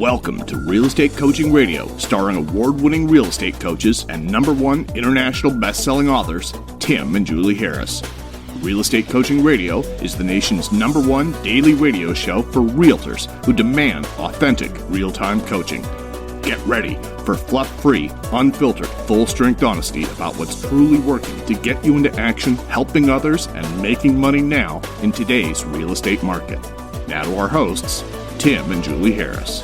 Welcome to Real Estate Coaching Radio, starring award-winning real estate coaches and #1 international best-selling authors, Tim and Julie Harris. Real Estate Coaching Radio is the nation's #1 daily radio show for realtors who demand authentic, real-time coaching. Get ready for fluff-free, unfiltered, full-strength honesty about what's truly working to get you into action, helping others, and making money now in today's real estate market. Now to our hosts, Tim and Julie Harris.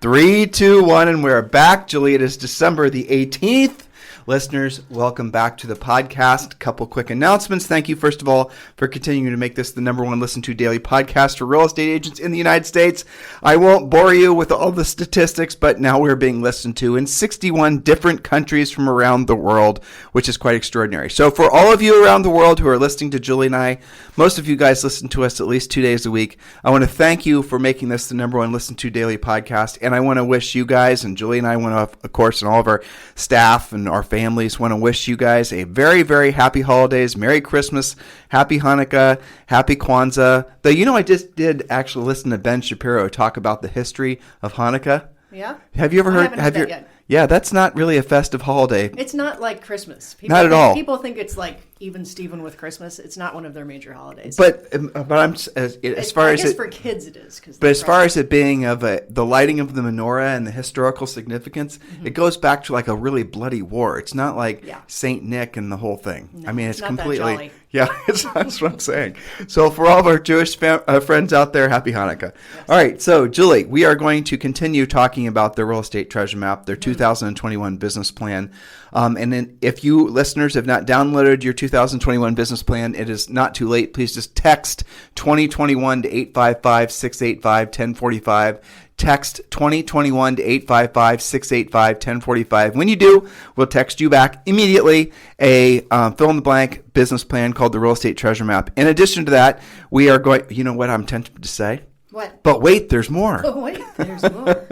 3, 2, 1, and we're back. Julie, it is December the 18th. Listeners, welcome back to the podcast. Couple quick announcements. Thank you, first of all, for continuing to make this the #1 listened to daily podcast for real estate agents in the United States. I won't bore you with all the statistics, but now we're being listened to in 61 different countries from around the world, which is quite extraordinary. So for all of you around the world who are listening to Julie and I, most of you guys listen to us at least 2 days a week. I want to thank you for making this the #1 listened to daily podcast, and I want to wish you guys, and Julie and I want to, of course, and all of our staff and our families want to wish you guys a very, very happy holidays, Merry Christmas, Happy Hanukkah, Happy Kwanzaa. Though, you know, I just did actually listen to Ben Shapiro talk about the history of Hanukkah. Yeah? Have you ever heard? I haven't heard that yet. Yeah, that's not really a festive holiday. It's not like Christmas. Not at all. People think it's like even Steven with Christmas. It's not one of their major holidays. But I'm as far as for kids it is. But as far as it being of the lighting of the menorah and the historical significance, it goes back to like a really bloody war. It's not like Saint Nick and the whole thing. No, I mean, it's not completely. that jolly. Yeah, that's what I'm saying. So for all of our Jewish friends out there, Happy Hanukkah. Yes. All right, so Julie, we are going to continue talking about the Real Estate Treasure Map, their 2021 business plan. And then if you listeners have not downloaded your 2021 business plan, it is not too late. Please just text 2021 to 855-685-1045. Text 2021 to 855-685-1045. When you do, we'll text you back immediately a fill-in-the-blank business plan called the Real Estate Treasure Map. In addition to that, we are going, you know what I'm tempted to say? What? But wait, there's more. Oh, wait, there's more.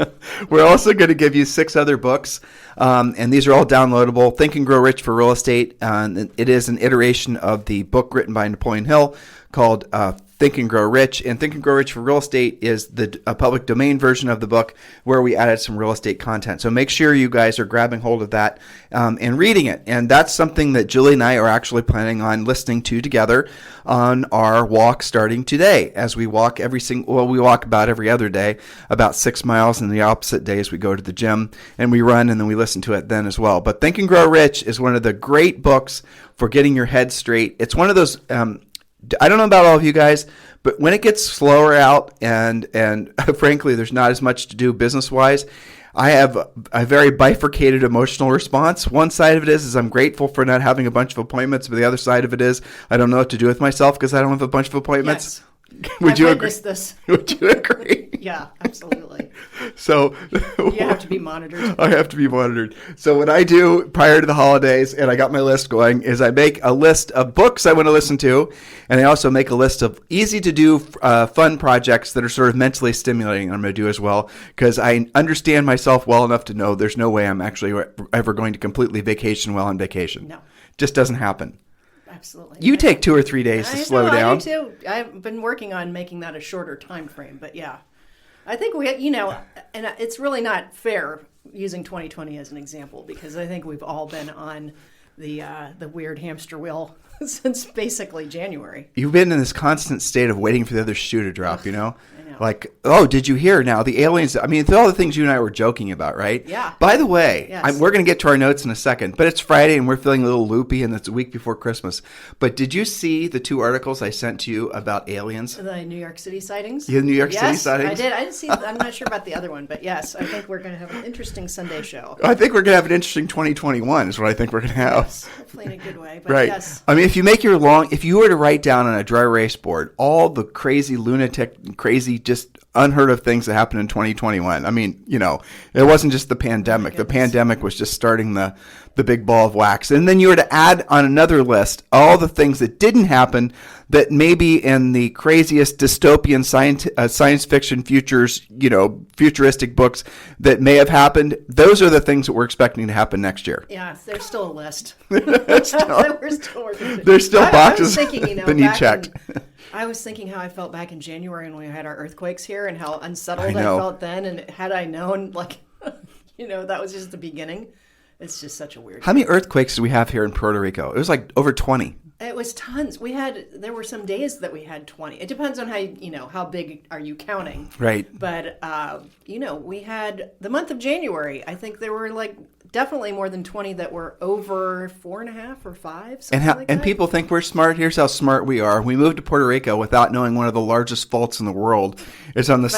We're also going to give you 6 other books, and these are all downloadable. Think and Grow Rich for Real Estate. It is an iteration of the book written by Napoleon Hill called Think and Grow Rich. And Think and Grow Rich for Real Estate is the public domain version of the book where we added some real estate content. So make sure you guys are grabbing hold of that and reading it. And that's something that Julie and I are actually planning on listening to together on our walk starting today. As we walk we walk about every other day, about 6 miles, and the opposite days we go to the gym and we run, and then we listen to it then as well. But Think and Grow Rich is one of the great books for getting your head straight. It's one of those I don't know about all of you guys, but when it gets slower out and frankly, there's not as much to do business-wise, I have a very bifurcated emotional response. One side of it is I'm grateful for not having a bunch of appointments, but the other side of it is I don't know what to do with myself because I don't have a bunch of appointments. Yes. Would you agree? This. Would you agree? Yeah, absolutely. So you have to be monitored. I have to be monitored. So what I do prior to the holidays, and I got my list going, is I make a list of books I want to listen to, and I also make a list of easy to do fun projects that are sort of mentally stimulating I'm going to do as well, because I understand myself well enough to know there's no way I'm actually ever going to completely vacation while on vacation. No. Just doesn't happen. Absolutely. You take 2 or 3 days to slow down. I do too. I've been working on making that a shorter time frame, but yeah. I think and it's really not fair using 2020 as an example, because I think we've all been on the weird hamster wheel since basically January. You've been in this constant state of waiting for the other shoe to drop, you know? I know. Like, oh, did you hear now? The aliens, I mean, it's all the things you and I were joking about, right? Yeah. By the way, Yes. we're going to get to our notes in a second, but it's Friday and we're feeling a little loopy and it's a week before Christmas. But did you see the 2 articles I sent to you about aliens? The New York City sightings? The New York City sightings? I did. I didn't see, I'm not sure about the other one, but yes, I think we're going to have an interesting Sunday show. I think we're going to have an interesting 2021 is what I think we're going to have. Yes, hopefully in a good way, but right. yes. I mean, if you were to write down on a dry erase board all the crazy lunatic, crazy, just unheard of things that happened in 2021. I mean, you know, it wasn't just the pandemic. The pandemic was just starting the big ball of wax. And then you were to add on another list all the things that didn't happen that maybe in the craziest dystopian science fiction futuristic books that may have happened. Those are the things that we're expecting to happen next year. Yeah, there's still a list. There's still We're still working. boxes I was thinking, that need checked. I was thinking how I felt back in January when we had our earthquakes here and how unsettled I I know. felt then. And had I known, like, that was just the beginning. It's just such a weird. How many earthquakes do we have here in Puerto Rico? It was like over 20. It was tons. There were some days that we had 20. It depends on how big are you counting. Right. But, we had the month of January. I think there were definitely more than 20 that were over 4.5 or 5. And people think we're smart. Here's how smart we are. We moved to Puerto Rico without knowing one of the largest faults in the world. It's on the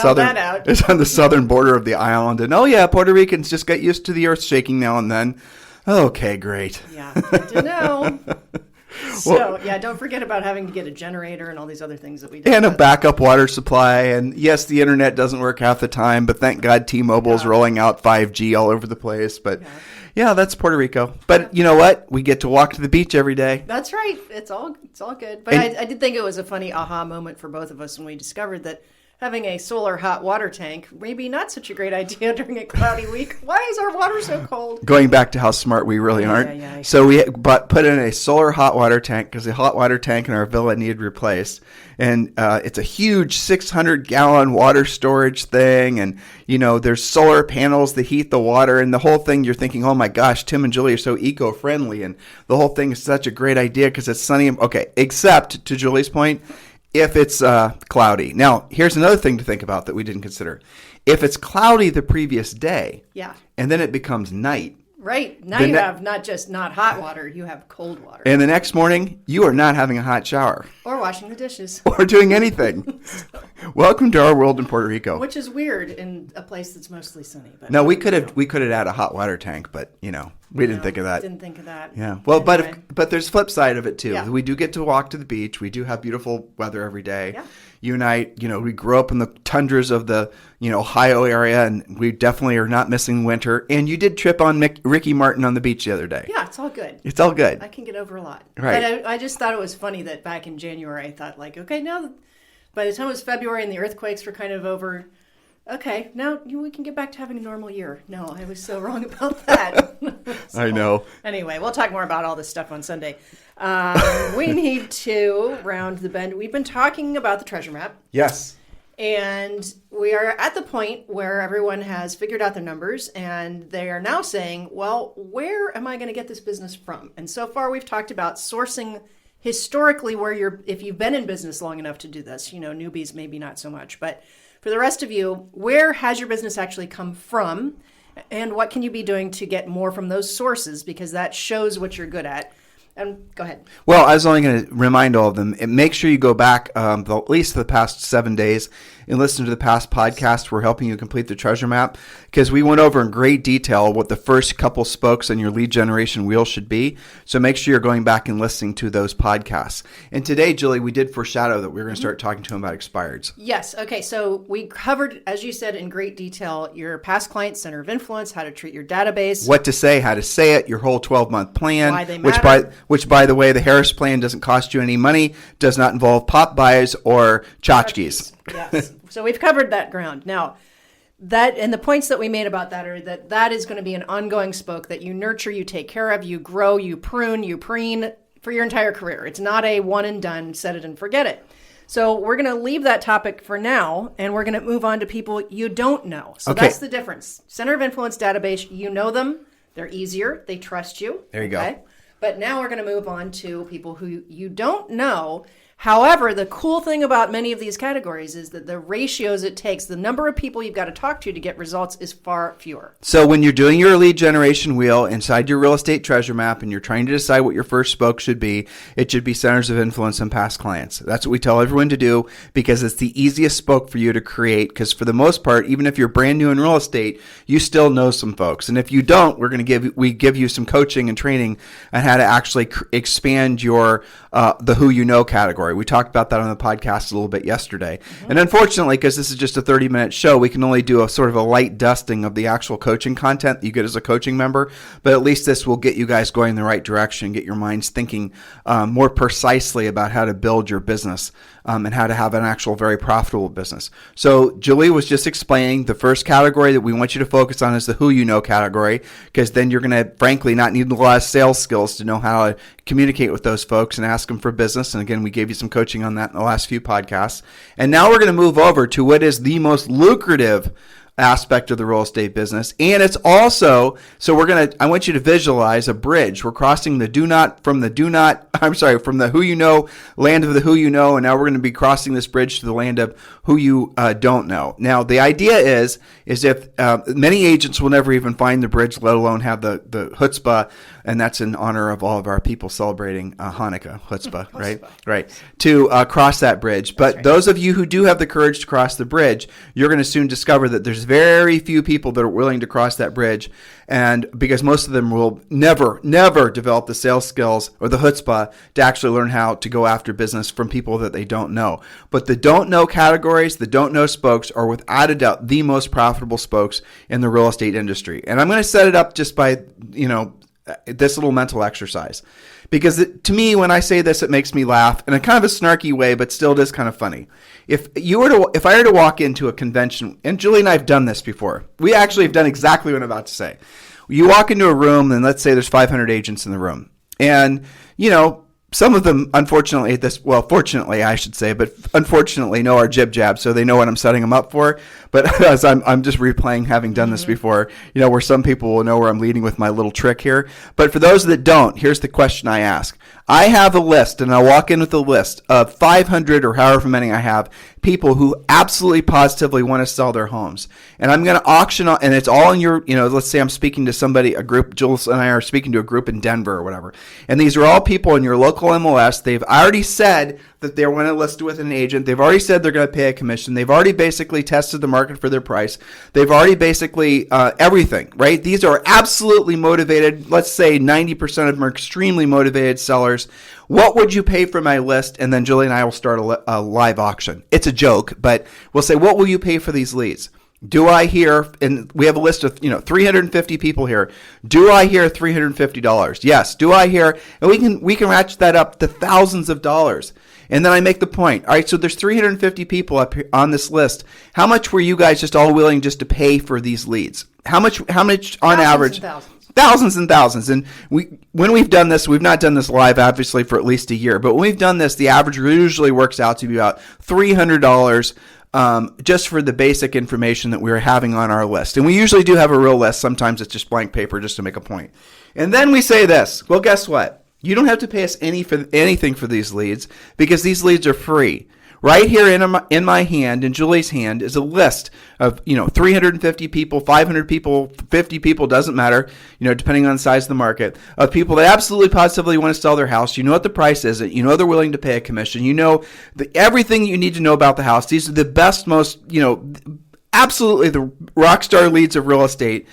southern border of the island. And Puerto Ricans just get used to the earth shaking now and then. Okay, great. Yeah, good to know. So, don't forget about having to get a generator and all these other things that we do. And a backup water supply. And yes, the internet doesn't work half the time, but thank God T-Mobile's rolling out 5G all over the place. But that's Puerto Rico. But you know what? We get to walk to the beach every day. That's right. It's all good. But I did think it was a funny aha moment for both of us when we discovered that having a solar hot water tank maybe not such a great idea during a cloudy week. Why is our water so cold? Going back to how smart we really aren't. Yeah. So we put in a solar hot water tank because the hot water tank in our villa needed replaced. And it's a huge 600-gallon water storage thing. And, there's solar panels that heat the water. And the whole thing, you're thinking, oh, my gosh, Tim and Julie are so eco-friendly. And the whole thing is such a great idea because it's sunny. Okay, except, to Julie's point, if it's cloudy. Now, here's another thing to think about that we didn't consider. If it's cloudy the previous day, and then it becomes night. Right. Now you have not hot water, you have cold water. And the next morning, you are not having a hot shower. Or washing the dishes. Or doing anything. Welcome to our world in Puerto Rico. Which is weird in a place that's mostly sunny. But no, we could have had a hot water tank, but, we didn't think of that. Didn't think of that. Yeah. Well, anyway. but there's a flip side of it, too. Yeah. We do get to walk to the beach. We do have beautiful weather every day. Yeah. You and I, we grew up in the tundras of the, Ohio area, and we definitely are not missing winter. And you did trip on Ricky Martin on the beach the other day. Yeah, it's all good. It's all good. I can get over a lot. Right. But I just thought it was funny that back in January, I thought okay, now by the time it was February and the earthquakes were kind of over, okay, now we can get back to having a normal year. No, I was so wrong about that. I know. Anyway, we'll talk more about all this stuff on Sunday. We need to round the bend. We've been talking about the treasure map. Yes. And we are at the point where everyone has figured out their numbers and they are now saying, well, where am I going to get this business from? And so far we've talked about sourcing historically if you've been in business long enough to do this, newbies maybe not so much, but for the rest of you, where has your business actually come from? And what can you be doing to get more from those sources? Because that shows what you're good at. And go ahead. Well, I was only going to remind all of them, and make sure you go back at least the past 7 days and listen to the past podcast. We're helping you complete the treasure map because we went over in great detail what the first couple spokes on your lead generation wheel should be. So make sure you're going back and listening to those podcasts. And today, Julie, we did foreshadow that we were going to start talking to them about expireds. Yes. Okay. So we covered, as you said, in great detail, your past client center of influence, how to treat your database. What to say, how to say it, your whole 12-month plan. Why they matter. Which, by the way, the Harris plan doesn't cost you any money, does not involve pop buys or tchotchkes. Yes. So we've covered that ground. Now, and the points that we made about that are that is going to be an ongoing spoke that you nurture, you take care of, you grow, you prune, you preen for your entire career. It's not a one and done, set it and forget it. So we're going to leave that topic for now, and we're going to move on to people you don't know. So That's the difference. Center of Influence database, you know them. They're easier. They trust you. There you go. But now we're going to move on to people who you don't know. However, the cool thing about many of these categories is that the ratios it takes, the number of people you've got to talk to get results is far fewer. So when you're doing your lead generation wheel inside your real estate treasure map and you're trying to decide what your first spoke should be, it should be centers of influence and past clients. That's what we tell everyone to do because it's the easiest spoke for you to create because for the most part, even if you're brand new in real estate, you still know some folks. And if you don't, we give you some coaching and training on how to actually expand your the who you know category. We talked about that on the podcast a little bit yesterday. Mm-hmm. And unfortunately, because this is just a 30-minute show, we can only do a sort of a light dusting of the actual coaching content that you get as a coaching member. But at least this will get you guys going in the right direction, get your minds thinking more precisely about how to build your business and how to have an actual very profitable business. So Julie was just explaining the first category that we want you to focus on is the who you know category, because then you're going to, frankly, not need a lot of sales skills to know how to communicate with those folks and ask them for business. And again, we gave you some coaching on that in the last few podcasts. And now we're going to move over to what is the most lucrative aspect of the real estate business. And it's also, I want you to visualize a bridge. We're crossing from the who you know, land of the who you know, and now we're going to be crossing this bridge to the land of who you don't know. Now, the idea is if many agents will never even find the bridge, let alone have the chutzpah, and that's in honor of all of our people celebrating Hanukkah, chutzpah, right? Right. To cross that bridge. But right. Those of you who do have the courage to cross the bridge, you're going to soon discover that there's very few people that are willing to cross that bridge, and because most of them will never develop the sales skills or the chutzpah to actually learn how to go after business from people that they don't know. But the don't know categories, the don't know spokes are without a doubt the most profitable spokes in the real estate industry. And I'm going to set it up just by, this little mental exercise, because to me, when I say this, it makes me laugh in a kind of a snarky way, but still it is kind of funny. If I were to walk into a convention, and Julie and I have done this before, we actually have done exactly what I'm about to say. You walk into a room, and let's say there's 500 agents in the room, and some of them, unfortunately, fortunately, I should say, but unfortunately, know our jib jab, so they know what I'm setting them up for. But as I'm just replaying having done this before, where some people will know where I'm leading with my little trick here. But for those that don't, here's the question I ask. I have a list, and I walk in with a list of 500 or however many I have, people who absolutely positively want to sell their homes. And I'm going to auction, and it's all in your, let's say I'm speaking to somebody, a group, Jules and I are speaking to a group in Denver or whatever. And these are all people in your local MLS. They've already said that they want to list with an agent. They've already said they're going to pay a commission. They've already basically tested the market for their price. They've already basically everything, right? These are absolutely motivated. Let's say 90% of them are extremely motivated sellers. What would you pay for my list? And then Julie and I will start a live auction. It's a joke, but we'll say, what will you pay for these leads? Do I hear, and we have a list of 350 people here. Do I hear $350? Yes. Do I hear, and we can ratchet that up to thousands of dollars. And then I make the point. All right, so there's 350 people up here on this list. How much were you guys just all willing just to pay for these leads? How much on average? Thousands and thousands. And when we've done this, we've not done this live, obviously, for at least a year. But when we've done this, the average usually works out to be about $300 just for the basic information that we are having on our list. And we usually do have a real list. Sometimes it's just blank paper just to make a point. And then we say this. Well, guess what? You don't have to pay us anything for these leads because these leads are free. Right here in my hand, in Julie's hand, is a list of 350 people, 500 people, 50 people, doesn't matter, depending on the size of the market, of people that absolutely positively want to sell their house. You know what the price is. They're willing to pay a commission. Everything you need to know about the house. These are the best, most absolutely the rock star leads of real estate.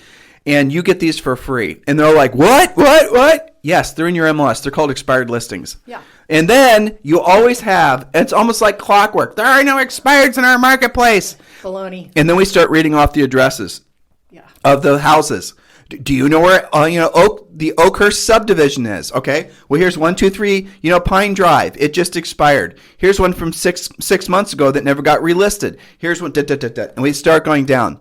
And you get these for free. And they're like, what? Yes, they're in your MLS. They're called expired listings. Yeah. And then you always have, it's almost like clockwork. There are no expireds in our marketplace. Baloney. And then we start reading off the addresses of the houses. Do you know where the Oakhurst subdivision is? Okay. Well, here's 123, Pine Drive. It just expired. Here's one from six months ago that never got relisted. Here's one, and we start going down.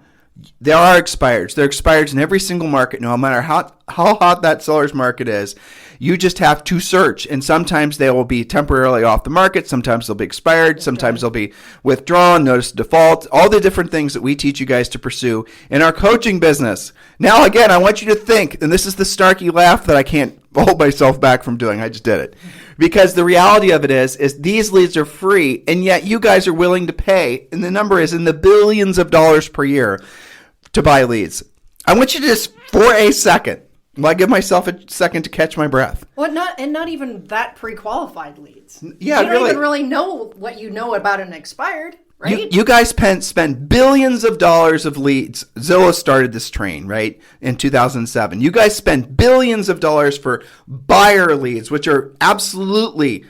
There are expireds. There are expireds in every single market, no matter how hot that seller's market is. You just have to search, and sometimes they will be temporarily off the market. Sometimes they'll be expired. Sometimes they'll be withdrawn, notice default, all the different things that we teach you guys to pursue in our coaching business. Now, again, I want you to think, and this is the snarky laugh that I can't hold myself back from doing. I just did it. Because the reality of it is these leads are free, and yet you guys are willing to pay, and the number is in the billions of dollars per year to buy leads. I want you to just, for a second, I give myself a second to catch my breath. Well, not even that pre-qualified leads. Yeah, you don't even really know what you know about an expired, right? You guys spend billions of dollars of leads. Zillow started this train, right, in 2007. You guys spend billions of dollars for buyer leads, which are absolutely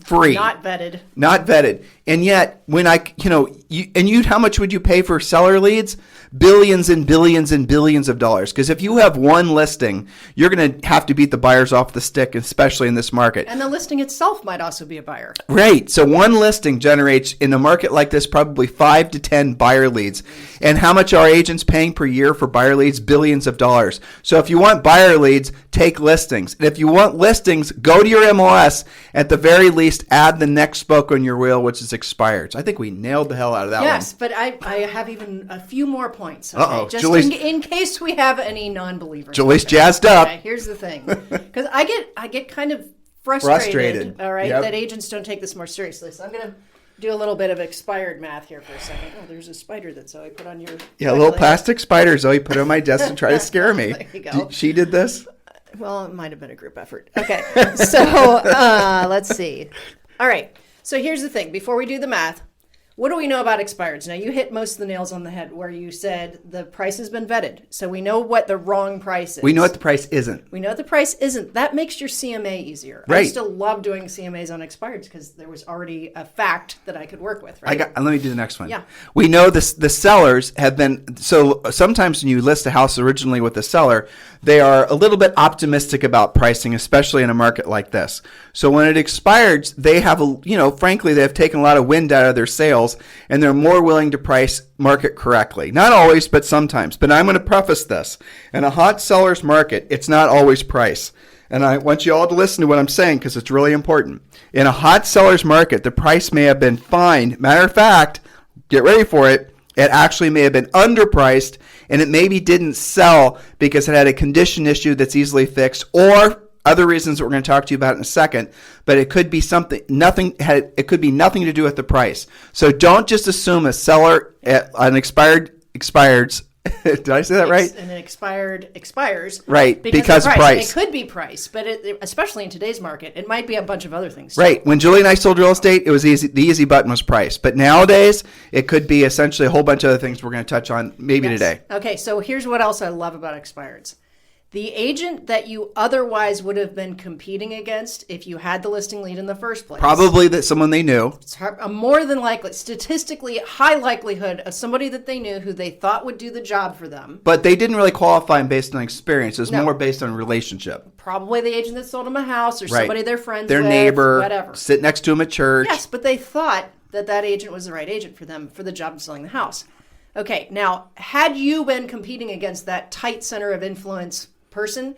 free. Not vetted. And yet, when how much would you pay for seller leads? billions and billions and billions of dollars. Because if you have one listing, you're going to have to beat the buyers off the stick, especially in this market. And the listing itself might also be a buyer. Right. So one listing generates, in a market like this, probably 5 to 10 buyer leads. And how much are agents paying per year for buyer leads? Billions of dollars. So if you want buyer leads, take listings. And if you want listings, go to your MLS. At the very least, add the next spoke on your wheel, which is expired. So I think we nailed the hell out of that one. Yes, but I have even a few more points. Okay? Uh-oh. Just Julie's, in case we have any non-believers. Julie's jazzed up. Okay, here's the thing. Because I get kind of frustrated. All right, Yep. that agents don't take this more seriously. So I'm going to do a little bit of expired math here for a second. Oh, there's a spider that Zoe put on your... Yeah, a little plastic spider Zoe put on my desk to try to scare me. There you go. She did this? Well, it might have been a group effort. Okay, so let's see. All right, so here's the thing. Before we do the math, what do we know about expireds? Now, you hit most of the nails on the head where you said the price has been vetted. So we know what the wrong price is. We know what the price isn't. We know what the price isn't. That makes your CMA easier. Right. I still love doing CMAs on expireds because there was already a fact that I could work with, right? Let me do the next one. Yeah. We know the sellers have been, so sometimes when you list a house originally with the seller, they are a little bit optimistic about pricing, especially in a market like this. So when it expires, they have, frankly, they have taken a lot of wind out of their sails, and they're more willing to price market correctly. Not always, but sometimes. But I'm going to preface this. In a hot seller's market, it's not always price. And I want you all to listen to what I'm saying because it's really important. In a hot seller's market, the price may have been fine. Matter of fact, get ready for it. It actually may have been underpriced, and it maybe didn't sell because it had a condition issue that's easily fixed, or other reasons that we're going to talk to you about in a second. But it could be it could be nothing to do with the price. So don't just assume a seller at an expireds. Did I say that right? And an expired expires. Right, because of price. It could be price, but especially in today's market, it might be a bunch of other things too. Right. When Julie and I sold real estate, it was easy. The easy button was price. But nowadays, it could be essentially a whole bunch of other things we're going to touch on maybe today. Okay, so here's what else I love about expireds. The agent that you otherwise would have been competing against if you had the listing lead in the first place. Probably that someone they knew. It's a more than likely, statistically high likelihood of somebody that they knew who they thought would do the job for them. But they didn't really qualify them based on experience. It was more based on relationship. Probably the agent that sold them a house or somebody they're friends their with. Their neighbor. Whatever. Sit next to them at church. Yes, but they thought that agent was the right agent for them for the job of selling the house. Okay, now, had you been competing against that tight center of influence person,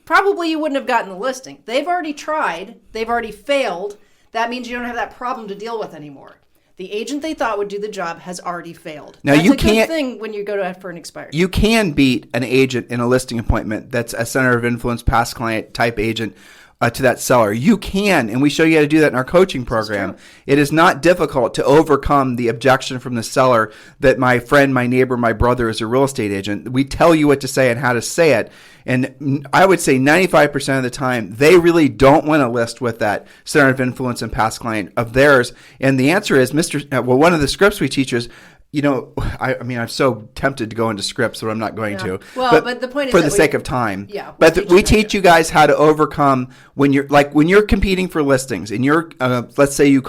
probably you wouldn't have gotten the listing. They've already tried. They've already failed. That means you don't have that problem to deal with anymore. The agent they thought would do the job has already failed. Now that's you a can't, good thing when you go to for an expired. You can beat an agent in a listing appointment that's a center of influence, past client type agent to that seller. You can, and we show you how to do that in our coaching program. It is not difficult to overcome the objection from the seller that my friend, my neighbor, my brother is a real estate agent. We tell you what to say and how to say it. And I would say 95% of the time, they really don't want to list with that center of influence and past client of theirs. And the answer is, one of the scripts we teach is, I'm so tempted to go into scripts, but I'm not going to. Well, but the point is for the sake of time. Yeah. But we teach you guys how to overcome when you're competing for listings, and you're let's say you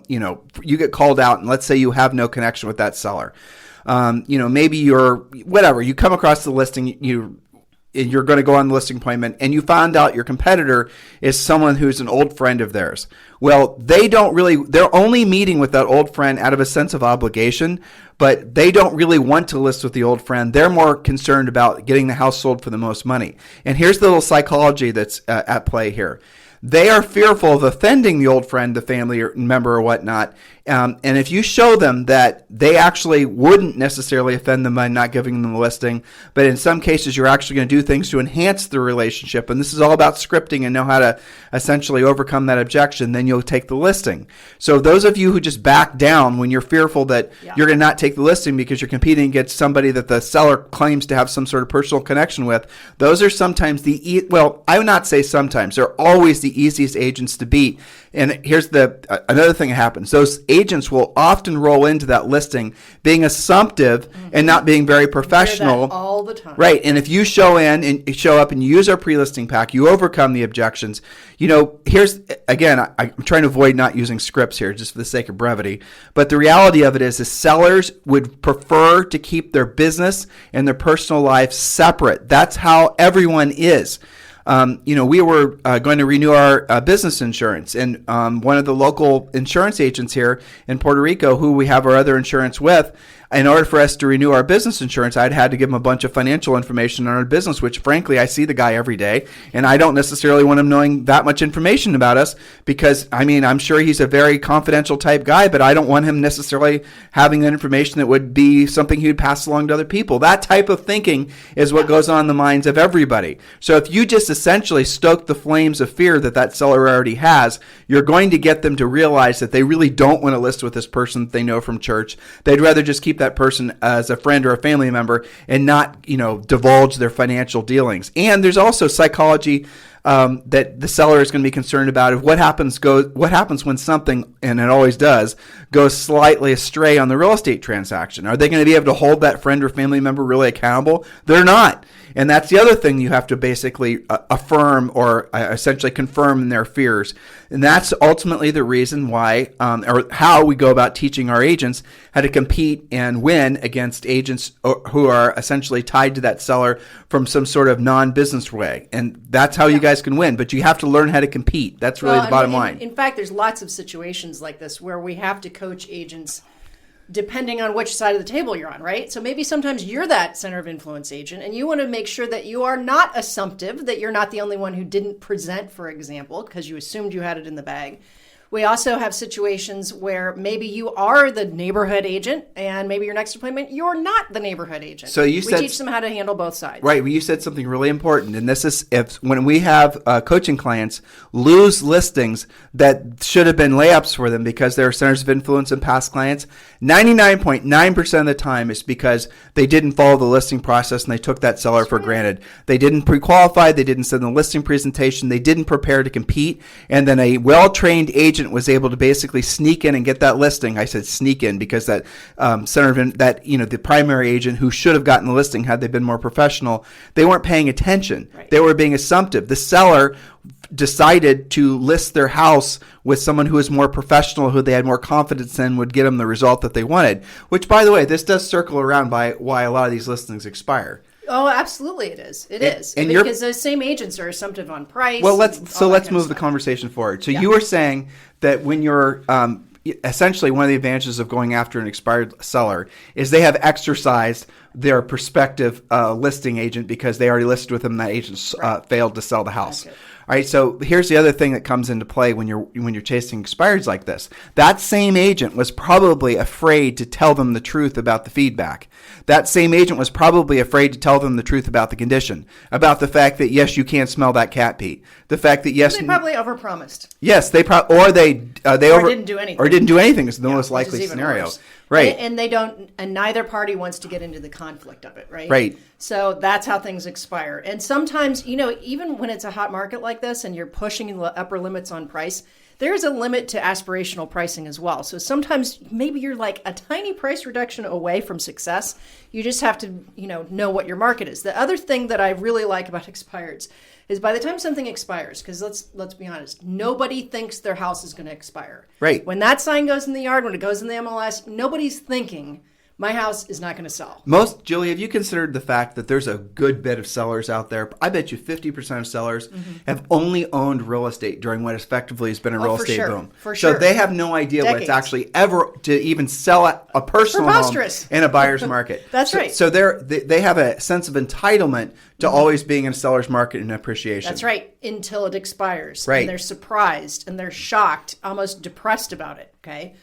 you get called out, and let's say you have no connection with that seller. Maybe you come across the listing, you're going to go on the listing appointment, and you found out your competitor is someone who's an old friend of theirs. Well, they're only meeting with that old friend out of a sense of obligation, but they don't really want to list with the old friend. They're more concerned about getting the house sold for the most money. And here's the little psychology that's at play here. They are fearful of offending the old friend, the family member or whatnot. And if you show them that they actually wouldn't necessarily offend them by not giving them a listing, but in some cases you're actually going to do things to enhance the relationship, and this is all about scripting and know how to essentially overcome that objection, then you'll take the listing. So those of you who just back down when you're fearful that you're going to not take the listing because you're competing against somebody that the seller claims to have some sort of personal connection with, those are sometimes I would not say sometimes, they're always the easiest agents to beat. And here's another thing that happens. Those agents will often roll into that listing being assumptive and not being very professional. Hear that all the time. Right. And if you show up and you use our pre-listing pack, you overcome the objections. Here's, again, I'm trying to avoid not using scripts here just for the sake of brevity. But the reality of it is sellers would prefer to keep their business and their personal life separate. That's how everyone is. We were going to renew our business insurance, and one of the local insurance agents here in Puerto Rico, who we have our other insurance with, in order for us to renew our business insurance, I'd had to give him a bunch of financial information on our business, which frankly, I see the guy every day, and I don't necessarily want him knowing that much information about us because, I'm sure he's a very confidential type guy, but I don't want him necessarily having information that would be something he would pass along to other people. That type of thinking is what goes on in the minds of everybody. So if you just essentially stoke the flames of fear that seller already has, you're going to get them to realize that they really don't want to list with this person that they know from church. They'd rather just keep that person as a friend or a family member and not, divulge their financial dealings. And there's also psychology that the seller is going to be concerned about of what happens when something, and it always does, goes slightly astray on the real estate transaction. Are they going to be able to hold that friend or family member really accountable? They're not. And that's the other thing you have to basically affirm or essentially confirm in their fears. And that's ultimately the reason why or how we go about teaching our agents how to compete and win against agents who are essentially tied to that seller from some sort of non-business way. And that's how you guys can win. But you have to learn how to compete. That's really the bottom line. In fact, there's lots of situations like this where we have to coach agents depending on which side of the table you're on, right? So maybe sometimes you're that center of influence agent and you want to make sure that you are not assumptive, that you're not the only one who didn't present, for example, because you assumed you had it in the bag. We also have situations where maybe you are the neighborhood agent and maybe your next appointment, you're not the neighborhood agent. So we teach them how to handle both sides. Right. Well, you said something really important. And this is when we have coaching clients lose listings that should have been layups for them because they're centers of influence and past clients, 99.9% of the time is because they didn't follow the listing process and they took that seller for granted. They didn't pre-qualify. They didn't send the listing presentation. They didn't prepare to compete. And then a well-trained agent was able to basically sneak in and get that listing. I said sneak in because that the primary agent who should have gotten the listing had they been more professional, they weren't paying attention. Right. They were being assumptive. The seller decided to list their house with someone who was more professional, who they had more confidence in, would get them the result that they wanted. Which, by the way, this does circle around by why a lot of these listings expire. Oh, absolutely, it is. It is because those same agents are assumptive on price. Well, let's move the conversation forward. So you were saying that when you're essentially one of the advantages of going after an expired seller is they have exercised their prospective listing agent because they already listed with them. That agent failed to sell the house. All right, so here's the other thing that comes into play when you're chasing expireds like this. That same agent was probably afraid to tell them the truth about the feedback. That same agent was probably afraid to tell them the truth about the condition, about the fact that yes, you can't smell that cat pee. The fact that yes, they probably overpromised. Yes, they didn't do anything. Or didn't do anything is the most likely scenario. Worse. Right. And they don't, and neither party wants to get into the conflict of it, right? Right. So that's how things expire. And sometimes, even when it's a hot market like this and you're pushing the upper limits on price, there's a limit to aspirational pricing as well. So sometimes maybe you're like a tiny price reduction away from success. You just have to, know what your market is. The other thing that I really like about expireds is by the time something expires, because let's be honest, nobody thinks their house is going to expire. Right. When that sign goes in the yard, when it goes in the MLS, nobody's thinking my house is not going to sell. Julie, have you considered the fact that there's a good bit of sellers out there? I bet you 50% of sellers have only owned real estate during what effectively has been a real estate boom. For sure. So they have no idea what it's actually ever to even sell a personal home in a buyer's market. That's right. So they have a sense of entitlement to always being in a seller's market and appreciation. That's right. Until it expires. Right. And they're surprised and they're shocked, almost depressed about it. Okay.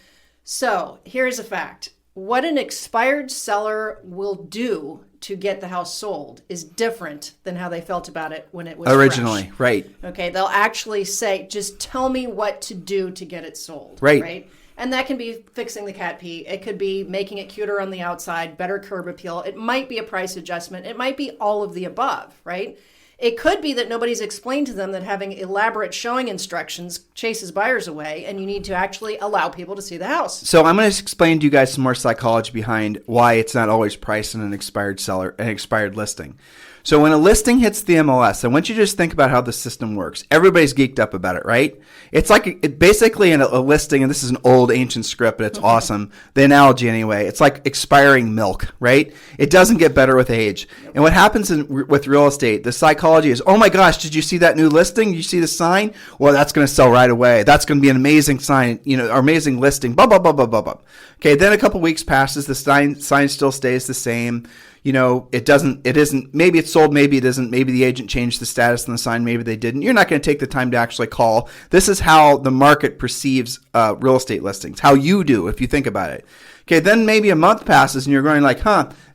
So here's a fact. What an expired seller will do to get the house sold is different than how they felt about it when it was originally fresh. Right. Okay, they'll actually say, just tell me what to do to get it sold. Right. And that can be fixing the cat pee. It could be making it cuter on the outside, better curb appeal. It might be a price adjustment. It might be all of the above, right? It could be that nobody's explained to them that having elaborate showing instructions chases buyers away, and you need to actually allow people to see the house. So I'm going to explain to you guys some more psychology behind why it's not always priced in an expired listing. So when a listing hits the MLS, I want you to just think about how the system works. Everybody's geeked up about it, right? It's like basically in a listing, and this is an old ancient script, but it's awesome. The analogy anyway, it's like expiring milk, right? It doesn't get better with age. Yep. And what happens with real estate, the psychology is, oh my gosh, did you see that new listing? Did you see the sign? Well, that's going to sell right away. That's going to be an amazing sign, or amazing listing, blah, blah, blah, blah, blah, blah. Okay, then a couple weeks passes, the sign still stays the same. It isn't, maybe it's sold, maybe it isn't, maybe the agent changed the status on the sign, maybe they didn't. You're not going to take the time to actually call. This is how the market perceives real estate listings, how you do, if you think about it. Okay, then maybe a month passes and you're going like,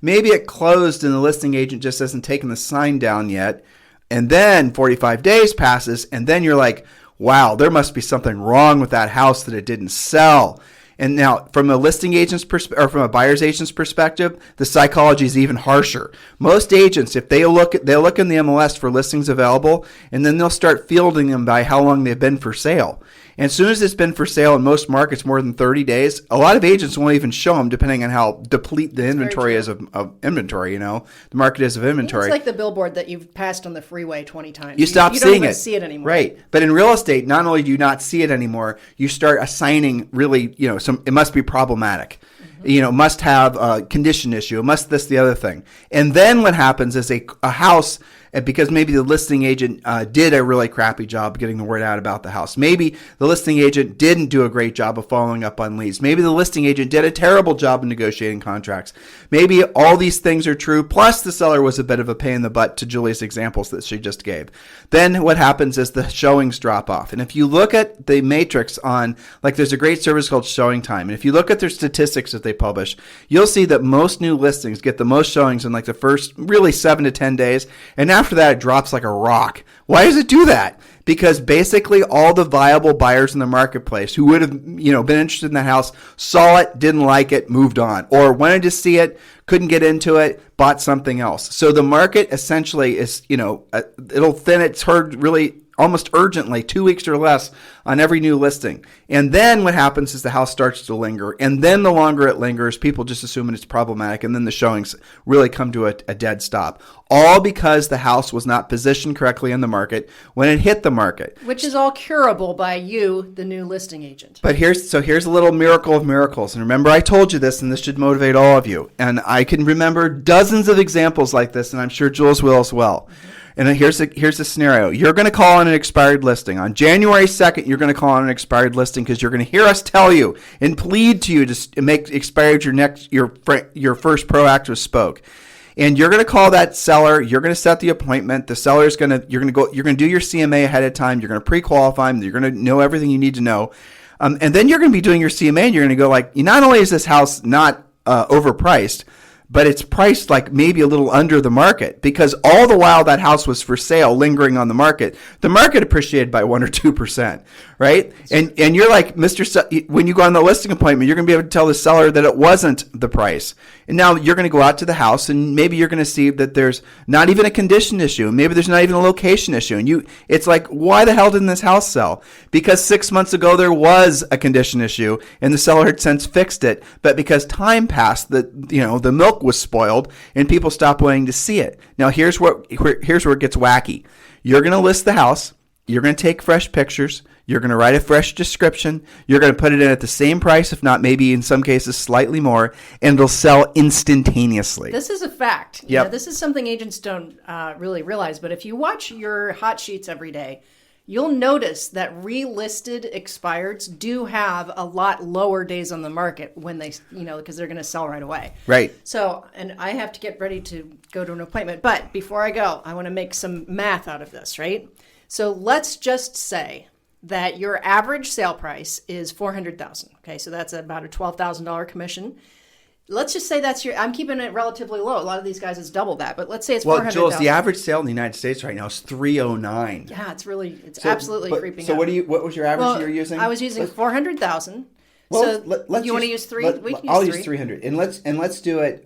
maybe it closed and the listing agent just hasn't taken the sign down yet. And then 45 days passes and then you're like, wow, there must be something wrong with that house that it didn't sell. And now, from a listing agent's or from a buyer's agent's perspective, the psychology is even harsher. Most agents, if they'll look in the MLS for listings available, and then they'll start fielding them by how long they've been for sale. And as soon as it's been for sale in most markets more than 30 days, a lot of agents won't even show them, depending on how deplete the inventory is of inventory. The market is of inventory. It's like the billboard that you've passed on the freeway 20 times. You stop seeing it. You don't even see it anymore. Right. But in real estate, not only do you not see it anymore, you start assigning really, it must be problematic. It must have a condition issue. It must this, the other thing. And then what happens is a house, because maybe the listing agent did a really crappy job getting the word out about the house. Maybe the listing agent didn't do a great job of following up on leads. Maybe the listing agent did a terrible job of negotiating contracts. Maybe all these things are true, plus the seller was a bit of a pain in the butt to Julie's examples that she just gave. Then what happens is the showings drop off. And if you look at the matrix on, there's a great service called Showing Time. And if you look at their statistics that they publish, you'll see that most new listings get the most showings in the first really 7 to 10 days. And after that, it drops like a rock. Why does it do that? Because basically all the viable buyers in the marketplace who would have, been interested in the house, saw it, didn't like it, moved on, or wanted to see it, couldn't get into it, bought something else. So the market essentially is, it'll thin its herd really almost urgently, 2 weeks or less on every new listing. And then what happens is the house starts to linger. And then the longer it lingers, people just assume it's problematic. And then the showings really come to a dead stop. All because the house was not positioned correctly in the market when it hit the market. Which is all curable by you, the new listing agent. But here's a little miracle of miracles. And remember, I told you this, and this should motivate all of you. And I can remember dozens of examples like this, and I'm sure Jules will as well. Mm-hmm. And here's the scenario. You're going to call on an expired listing. On January 2nd, you're going to call on an expired listing because you're going to hear us tell you and plead to you to make expired your first proactive spoke. And you're going to call that seller. You're going to set the appointment. The seller's you're going to do your CMA ahead of time. You're going to pre-qualify them. You're going to know everything you need to know. And then you're going to be doing your CMA and you're going to go not only is this house not overpriced, but it's priced maybe a little under the market, because all the while that house was for sale, lingering on the market appreciated by 1 or 2%, right? And you're like, when you go on the listing appointment, you're going to be able to tell the seller that it wasn't the price. And now you're going to go out to the house and maybe you're going to see that there's not even a condition issue. Maybe there's not even a location issue. And it's like, why the hell didn't this house sell? Because 6 months ago there was a condition issue and the seller had since fixed it. But because time passed, the milk was spoiled and people stopped wanting to see it. Now here's where it gets wacky. You're going to list the house. You're going to take fresh pictures. You're going to write a fresh description. You're going to put it in at the same price, if not maybe in some cases slightly more, and it'll sell instantaneously. This is a fact. Yep. This is something agents don't really realize. But if you watch your hot sheets every day, you'll notice that relisted expireds do have a lot lower days on the market when they, because they're going to sell right away. Right. So, and I have to get ready to go to an appointment. But before I go, I want to make some math out of this, right? So let's just say that your average sale price is $400,000. Okay, so that's about a $12,000 commission. Let's just say I'm keeping it relatively low. A lot of these guys is double that, but let's say it's $400,000. Well, Jules, the average sale in the United States right now is $309,000. Yeah, it's absolutely creeping up. So what was your average you were using? I was using $400,000. So let's you want to use 3? We can use I'll 3. use 300, and let's do it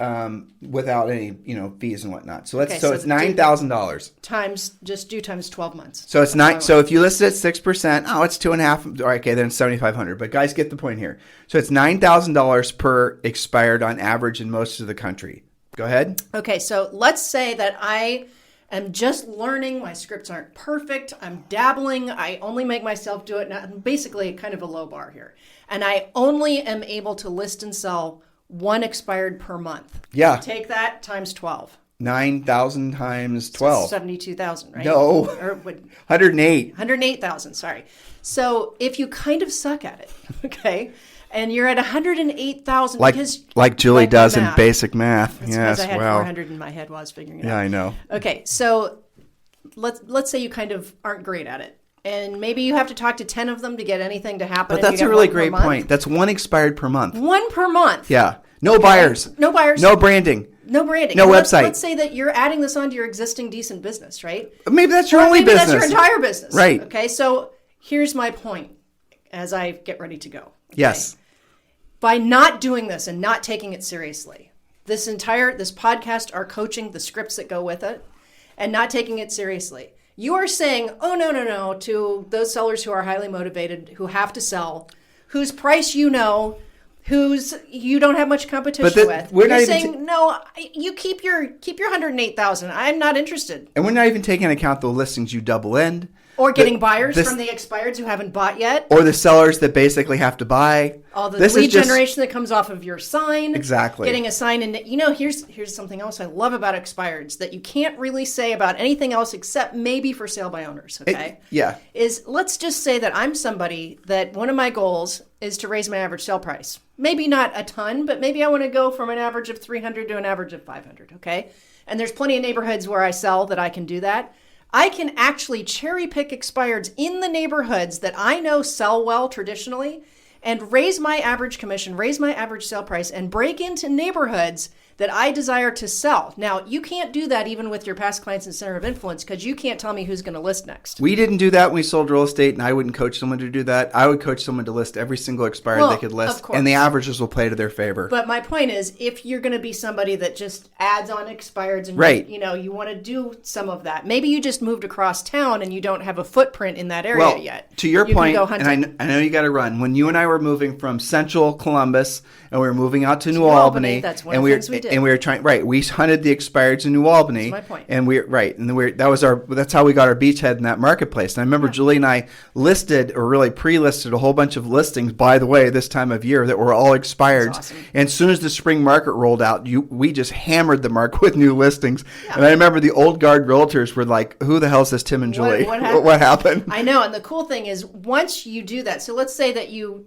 without any fees and whatnot. So Okay, so it's $9,000 times 12 months. So it's not. So if you list it at 6%, it's 2.5. All right, okay, then it's $7,500. But guys, get the point here. So it's $9,000 per expired on average in most of the country. Go ahead. Okay, so let's say that I am just learning. My scripts aren't perfect. I'm dabbling. I only make myself do it. Now, basically, kind of a low bar here. And I only am able to list and sell 1 expired per month. Yeah. Take that times 12. 9,000 times 12. 72,000, right? No. Or what? 108. 108,000, sorry. So if you kind of suck at it, okay, and you're at 108,000 because like Julie like does in math. basic math. That's Yes, because I had wow. 400 in my head while I was figuring it out. Yeah, I know. Okay, so let's say you kind of aren't great at it. And maybe you have to talk to 10 of them to get anything to happen. But and that's you a get really 1 per great month. point. That's 1 expired per month. 1 per month. Yeah. No buyers. No buyers. No branding. No branding. No And website. Let's say that you're adding this onto your existing decent business, right? Maybe that's your Or only maybe business. that's your entire business. Right. Okay, so here's my point as I get ready to go. Okay? Yes. By not doing this and not taking it seriously, this podcast, our coaching, the scripts that go with it, and not taking it seriously, you are saying, oh, no, to those sellers who are highly motivated, who have to sell, whose price whose you don't have much competition with. we're not You're even saying, no, you keep your 108,000. I'm not interested. And we're not even taking into account the listings you double end. Or getting buyers from the expireds who haven't bought yet. Or the sellers that basically have to buy. All the lead generation that comes off of your sign. Exactly. Getting a sign. And, here's something else I love about expireds that you can't really say about anything else except maybe for sale by owners, okay? Yeah. Is let's just say that I'm somebody that one of my goals is to raise my average sale price. Maybe not a ton, but maybe I want to go from an average of 300 to an average of 500, okay? And there's plenty of neighborhoods where I sell that I can do that. I can actually cherry pick expireds in the neighborhoods that I know sell well traditionally and raise my average commission, raise my average sale price, and break into neighborhoods that I desire to sell. Now, you can't do that even with your past clients and center of influence because you can't tell me who's going to list next. We didn't do that when we sold real estate, and I wouldn't coach someone to do that. I would coach someone to list every single expired they could list, of course. and the averages will play to their favor. But my point is, if you're going to be somebody that just adds on expireds and right. you want to do some of that, maybe you just moved across town and you don't have a footprint in that area yet. To your point, can go hunting. and I know you got to run. When you and I were moving from central Columbus and we were moving out to New Albany, that's one of the things we did. And we were trying. Right, we hunted the expireds in New Albany. That's my point. And that's how we got our beachhead in that marketplace. And I remember Julie and I listed or really pre-listed a whole bunch of listings. By the way, this time of year that were all expired. That's awesome. And as soon as the spring market rolled out, we just hammered the market with new listings. Yeah. And I remember the old guard realtors were like, "Who the hell is this Tim and Julie? What happened?" I know, and the cool thing is, once you do that, so let's say that you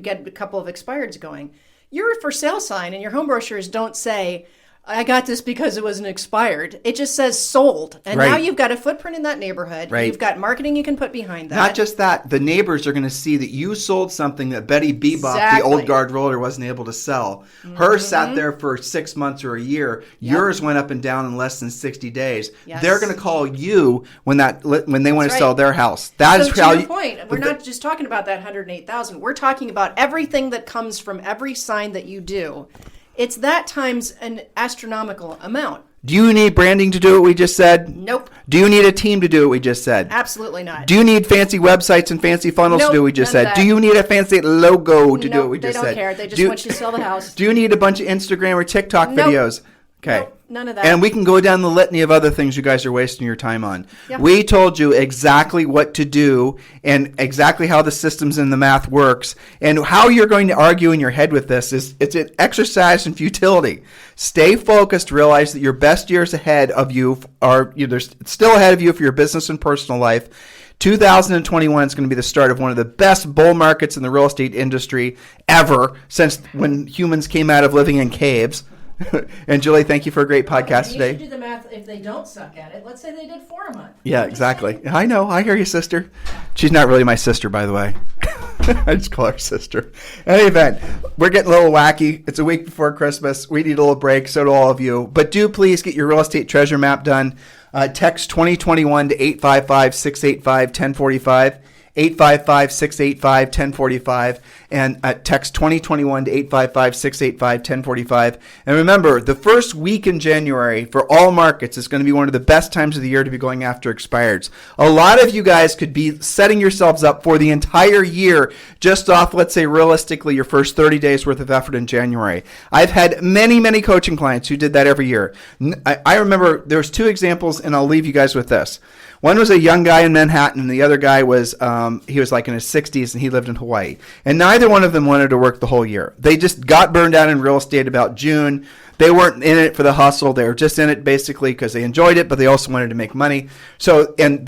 get a couple of expireds going, your for sale sign and your home brochures don't say, I got this because it was an expired. It just says sold. And now you've got a footprint in that neighborhood. Right. You've got marketing you can put behind that. Not just that. The neighbors are going to see that you sold something that Betty Bebop, the old guard roller, wasn't able to sell. Hers sat there for 6 months or a year. Yep. Yours went up and down in less than 60 days. Yes. They're going to call you when they want to sell their house. That is how your point. We're not just talking about that 108,000. We're talking about everything that comes from every sign that you do. It's that times an astronomical amount. Do you need branding to do what we just said? Nope. Do you need a team to do what we just said? Absolutely not. Do you need fancy websites and fancy funnels to do what we just said? Do you need a fancy logo to do what we just said? They don't care. They just want you to sell the house. Do you need a bunch of Instagram or TikTok videos? Okay. Nope, none of that. And we can go down the litany of other things you guys are wasting your time on. Yeah. We told you exactly what to do and exactly how the systems and the math works. And how you're going to argue in your head with this it's an exercise in futility. Stay focused. Realize that your best years ahead of you there's still ahead of you for your business and personal life. 2021 is going to be the start of one of the best bull markets in the real estate industry ever since when humans came out of living in caves. And Julie, thank you for a great podcast today. You should do the math if they don't suck at it. Let's say they did 4 a month. Yeah, exactly. I know. I hear you, sister. She's not really my sister, by the way. I just call her sister. In any event, we're getting a little wacky. It's a week before Christmas. We need a little break. So do all of you. But do please get your real estate treasure map done. Text 2021 to 855-685-1045. 855-685-1045. and text 2021 to 855-685-1045. And remember, the first week in January for all markets is going to be one of the best times of the year to be going after expireds. A lot of you guys could be setting yourselves up for the entire year just off, let's say, realistically, your first 30 days worth of effort in January. I've had many coaching clients who did that every year. I remember there was two examples, and I'll leave you guys with this. One was a young guy in Manhattan, and the other guy was, he was like in his 60s, and he lived in Hawaii. And neither one of them wanted to work the whole year. They just got burned out in real estate about June. They weren't in it for the hustle. They were just in it basically because they enjoyed it, but they also wanted to make money. So, and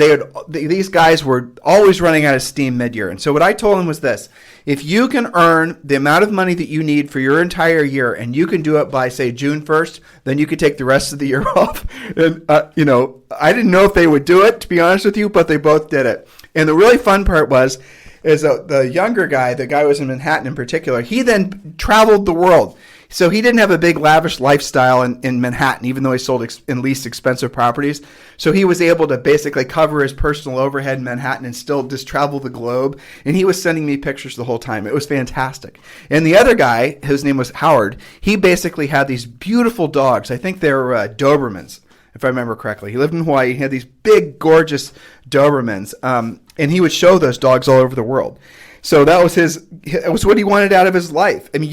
these guys were always running out of steam mid-year. And so what I told them was this: if you can earn the amount of money that you need for your entire year, and you can do it by, say, June 1st, then you could take the rest of the year off. And, I didn't know if they would do it, to be honest with you, but they both did it. And the really fun part is the younger guy, the guy who was in Manhattan in particular, he then traveled the world. So he didn't have a big lavish lifestyle in Manhattan, even though he sold and leased expensive properties. So he was able to basically cover his personal overhead in Manhattan and still just travel the globe. And he was sending me pictures the whole time. It was fantastic. And the other guy, whose name was Howard, he basically had these beautiful dogs. I think they were Dobermans, if I remember correctly. He lived in Hawaii. He had these big, gorgeous Dobermans. And he would show those dogs all over the world. So that was what he wanted out of his life. I mean,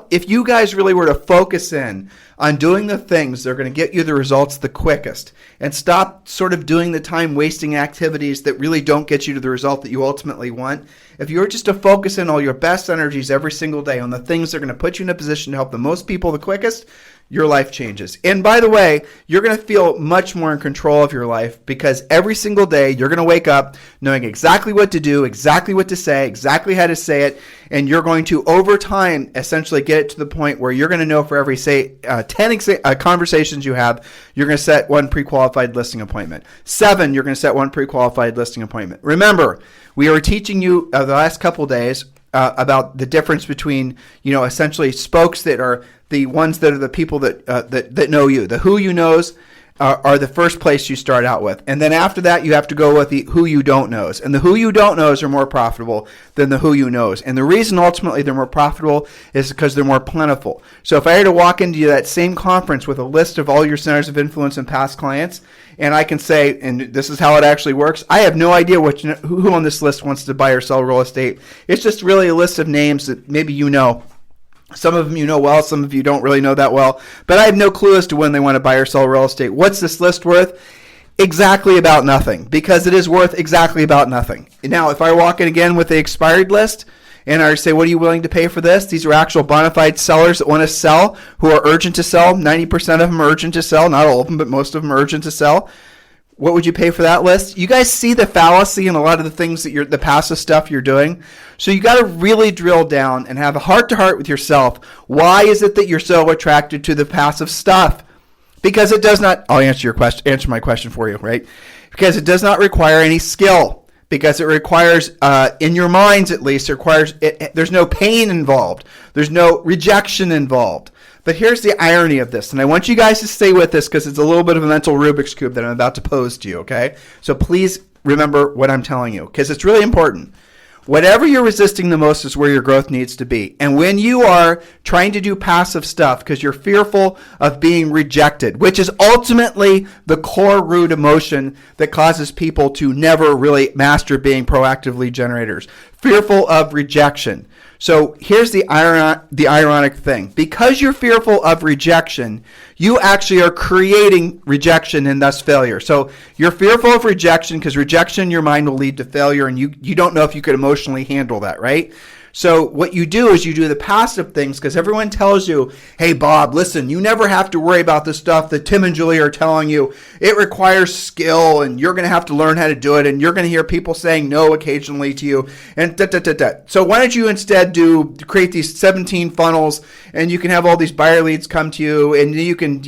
if you guys really were to focus in on doing the things that are going to get you the results the quickest, and stop sort of doing the time wasting activities that really don't get you to the result that you ultimately want, if you were just to focus in all your best energies every single day on the things that are going to put you in a position to help the most people the quickest, your life changes. And by the way, you're going to feel much more in control of your life, because every single day you're going to wake up knowing exactly what to do, exactly what to say, exactly how to say it, and you're going to, over time, essentially get it to the point where you're going to know for every, say, 10 conversations you have, you're going to set one pre-qualified listing appointment. 7, you're going to set one pre-qualified listing appointment. Remember, we were teaching you the last couple days about the difference between, essentially spokes that are the ones that are the people that know you. The who you knows are the first place you start out with. And then after that, you have to go with the who you don't knows. And the who you don't knows are more profitable than the who you knows. And the reason ultimately they're more profitable is because they're more plentiful. So if I were to walk into that same conference with a list of all your centers of influence and past clients, and I can say, and this is how it actually works, I have no idea who on this list wants to buy or sell real estate. It's just really a list of names that maybe you know. Some of them you know well, some of you don't really know that well. But I have no clue as to when they want to buy or sell real estate. What's this list worth? Exactly about nothing, because it is worth exactly about nothing. Now, if I walk in again with the expired list, and I say, what are you willing to pay for this? These are actual bona fide sellers that want to sell, who are urgent to sell. 90% of them are urgent to sell. Not all of them, but most of them are urgent to sell. What would you pay for that list? You guys see the fallacy in a lot of the things that the passive stuff you're doing. So you got to really drill down and have a heart-to-heart with yourself. Why is it that you're so attracted to the passive stuff? Because it does not, I'll answer my question for you, right? Because it does not require any skill. Because it requires, in your minds at least, there's no pain involved. There's no rejection involved. But here's the irony of this, and I want you guys to stay with this because it's a little bit of a mental Rubik's Cube that I'm about to pose to you, okay? So please remember what I'm telling you, because it's really important. Whatever you're resisting the most is where your growth needs to be. And when you are trying to do passive stuff because you're fearful of being rejected, which is ultimately the core root emotion that causes people to never really master being proactive lead generators, fearful of rejection. So here's the ironic thing. Because you're fearful of rejection, you actually are creating rejection and thus failure. So you're fearful of rejection because rejection in your mind will lead to failure, and you don't know if you could emotionally handle that, right? So what you do is you do the passive things because everyone tells you, hey, Bob, listen, you never have to worry about the stuff that Tim and Julie are telling you. It requires skill, and you're going to have to learn how to do it, and you're going to hear people saying no occasionally to you, and So why don't you instead create these 17 funnels, and you can have all these buyer leads come to you, and you can,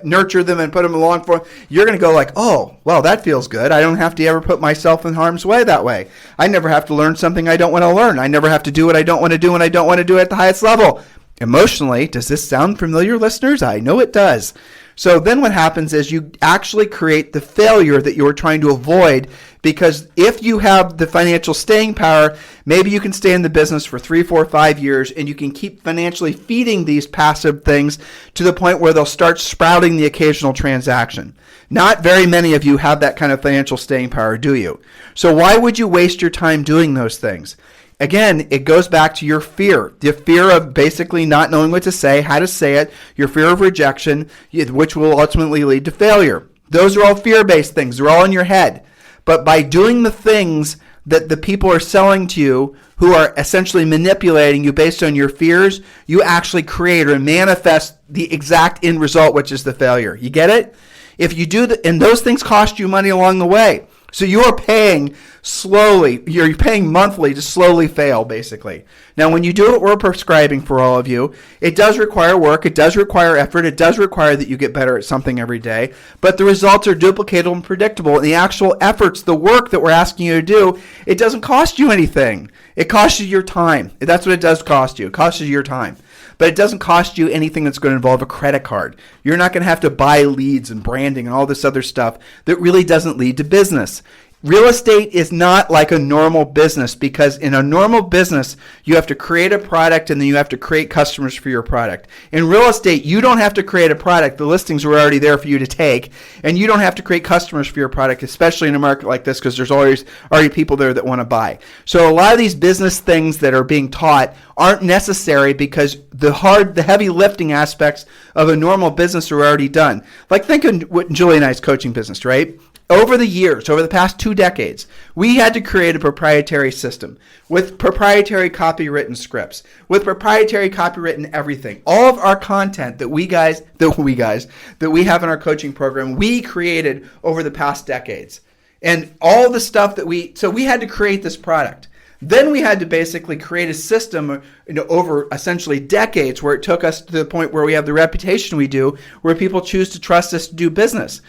nurture them and put them along for. You're going to go like, oh, well, that feels good. I don't have to ever put myself in harm's way that way. I never have to learn something I don't want to learn. I never have to do what I don't want to do, and I don't want to do it at the highest level. Emotionally, does this sound familiar, listeners? I know it does. So then what happens is you actually create the failure that you're trying to avoid, because if you have the financial staying power, maybe you can stay in the business for 3, 4, 5 years, and you can keep financially feeding these passive things to the point where they'll start sprouting the occasional transaction. Not very many of you have that kind of financial staying power, do you? So why would you waste your time doing those things? Again, it goes back to your fear. The fear of basically not knowing what to say, how to say it, your fear of rejection, which will ultimately lead to failure. Those are all fear-based things. They're all in your head. But by doing the things that the people are selling to you, who are essentially manipulating you based on your fears, you actually create or manifest the exact end result, which is the failure. You get it? If you do that, and those things cost you money along the way. So you're paying slowly, you're paying monthly to slowly fail, basically. Now, when you do what we're prescribing for all of you, it does require work, it does require effort, it does require that you get better at something every day, but the results are duplicatable and predictable. And the actual efforts, the work that we're asking you to do, it doesn't cost you anything. It costs you your time. That's what it does cost you. It costs you your time. But it doesn't cost you anything that's going to involve a credit card. You're not going to have to buy leads and branding and all this other stuff that really doesn't lead to business. Real estate is not like a normal business, because in a normal business, you have to create a product and then you have to create customers for your product. In real estate, you don't have to create a product. The listings are already there for you to take, and you don't have to create customers for your product, especially in a market like this, because there's always already people there that want to buy. So a lot of these business things that are being taught aren't necessary, because the heavy lifting aspects of a normal business are already done. Like, think of what Julie and I's coaching business, right? Over the years, over the past 2 decades, we had to create a proprietary system with proprietary copywritten scripts, with proprietary copywritten everything. All of our content that we have in our coaching program, we created over the past decades. And all the stuff that so we had to create this product. Then we had to basically create a system, over essentially decades, where it took us to the point where we have the reputation we do, where people choose to trust us to do business.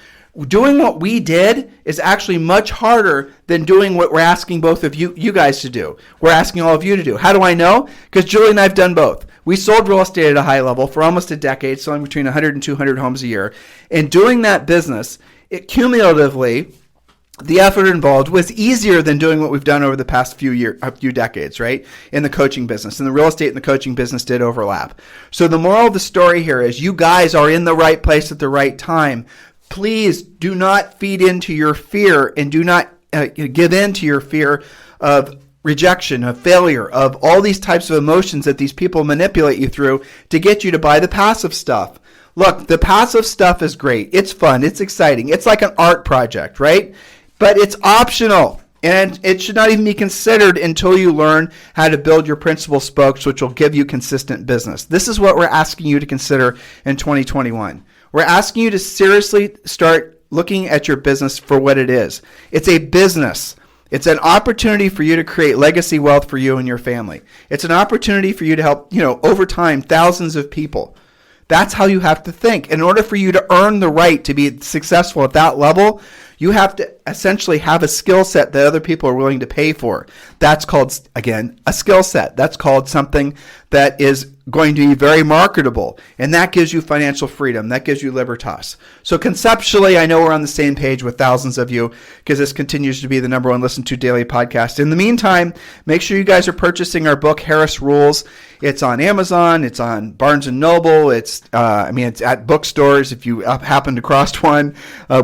Doing what we did is actually much harder than doing what we're asking both of you guys to do. We're asking all of you to do. How do I know? Because Julie and I have done both. We sold real estate at a high level for almost a decade, selling between 100 and 200 homes a year. And doing that business, cumulatively, the effort involved was easier than doing what we've done over the past few decades, right? In the coaching business. And the real estate and the coaching business did overlap. So the moral of the story here is you guys are in the right place at the right time. Please do not feed into your fear, and do not give in to your fear of rejection, of failure, of all these types of emotions that these people manipulate you through to get you to buy the passive stuff. Look, the passive stuff is great. It's fun. It's exciting. It's like an art project, right? But it's optional, and it should not even be considered until you learn how to build your principal spokes, which will give you consistent business. This is what we're asking you to consider in 2021. We're asking you to seriously start looking at your business for what it is. It's a business. It's an opportunity for you to create legacy wealth for you and your family. It's an opportunity for you to help, over time, thousands of people. That's how you have to think. In order for you to earn the right to be successful at that level, you have to essentially have a skill set that other people are willing to pay for. That's called, again, a skill set. That's called something that is going to be very marketable, and that gives you financial freedom. That gives you libertas. So conceptually, I know we're on the same page with thousands of you, because this continues to be the #1 listened to daily podcast. In the meantime, make sure you guys are purchasing our book, Harris Rules. It's on Amazon. It's on Barnes & Noble. It's at bookstores if you happen to cross one.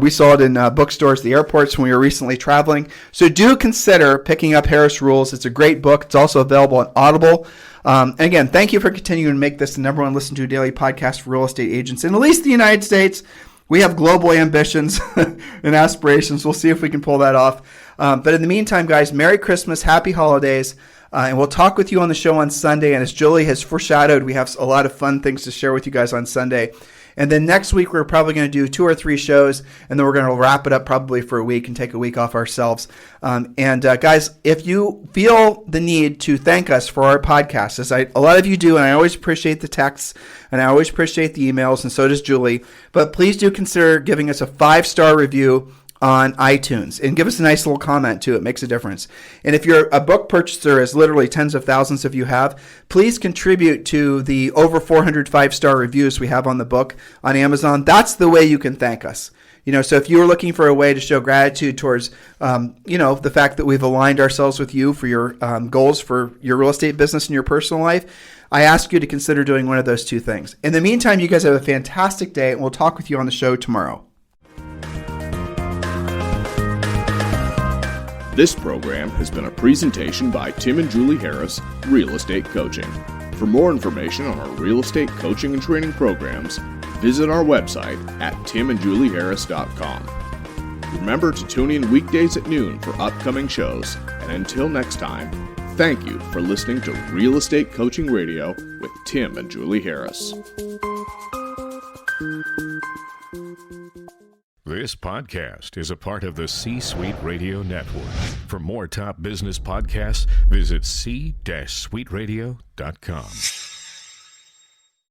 We saw it in bookstores at the airports when we were recently traveling. So do consider picking up Harris Rules. It's a great book. It's also available on Audible. And again, thank you for continuing to make this the #1 listened to daily podcast for real estate agents in at least the United States. We have global ambitions and aspirations. We'll see if we can pull that off. But in the meantime, guys, Merry Christmas, Happy Holidays. And we'll talk with you on the show on Sunday. And as Julie has foreshadowed, we have a lot of fun things to share with you guys on Sunday. And then next week, we're probably going to do 2 or 3 shows, and then we're going to wrap it up probably for a week and take a week off ourselves. Guys, if you feel the need to thank us for our podcast, as a lot of you do, and I always appreciate the texts, and I always appreciate the emails, and so does Julie, but please do consider giving us a 5-star review on iTunes and give us a nice little comment too. It makes a difference. And if you're a book purchaser, as literally tens of thousands of you have, please contribute to the over 400 5-star reviews we have on the book on Amazon. That's the way you can thank us. So if you were looking for a way to show gratitude towards, the fact that we've aligned ourselves with you for your goals for your real estate business and your personal life, I ask you to consider doing one of those two things. In the meantime, you guys have a fantastic day, and we'll talk with you on the show tomorrow. This program has been a presentation by Tim and Julie Harris, Real Estate Coaching. For more information on our real estate coaching and training programs, visit our website at timandjulieharris.com. Remember to tune in weekdays at noon for upcoming shows. And until next time, thank you for listening to Real Estate Coaching Radio with Tim and Julie Harris. This podcast is a part of the C-Suite Radio Network. For more top business podcasts, visit c-suiteradio.com.